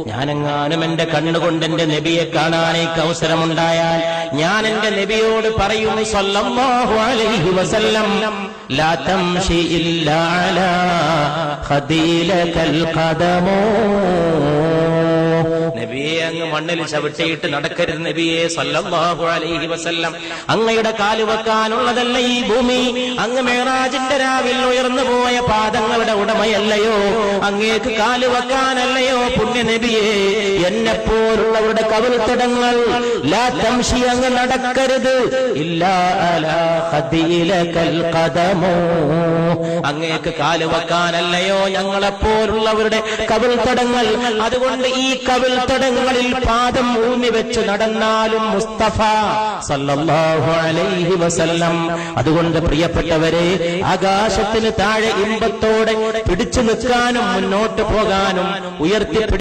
ഞാനെങ്ങാനും എന്റെ കണ്ണുകൊണ്ട് എന്റെ നബിയെ കാണാനേക്ക് അവസരമുണ്ടായാൽ ഞാൻ എന്റെ നബിയോട് പറയും സല്ലല്ലാഹു അലൈഹി വസല്ലം, ലാ തംശി ഇല്ലാ അലാ ഖദീലകൽ ഖദമോ. നബിയെ, അങ്ങ് മണ്ണിൽ ചവിട്ടിയിട്ട് നടക്കരുത് നബിയെ സല്ലല്ലാഹു അലൈഹി വസല്ലം. അങ്ങയുടെ കാല് വെക്കാനുള്ളതല്ല ഈ ഭൂമി. അങ്ങ് മേറാജിന്റെ രാവിൽ ഉയർന്നു പോയ പാദങ്ങളുടെ ഉടമയല്ലയോ? അങ്ങേക്ക് കാല് വെക്കാനല്ലയോ പുണ്യ നബിയെ? എന്നെപ്പോലുള്ളവരുടെ കവിൾത്തടങ്ങൾ ലാ തംശി, അങ്ങ് നടക്കരുത്, ഇല്ലാ അലാ ഖദീലകൽ ഖദമോ. അങ്ങേക്ക് കാല് വെക്കാനല്ലയോ ഞങ്ങളെപ്പോലുള്ളവരുടെ കവിൾത്തടങ്ങൾ? അതുകൊണ്ട് ഈ കവിൾത്തടങ്ങളിൽ പാദം ഊന്നി വെച്ച് നടന്നാലും മുസ്തഫ സല്ലല്ലാഹു അലൈഹി വസല്ലം. അതുകൊണ്ട് പ്രിയപ്പെട്ടവരെ, ആകാശത്തിന് താഴെ ഇമ്പത്തോടെ പിടിച്ചു നിൽക്കാനും മുന്നോട്ട് പോകാനും ഉയർത്തി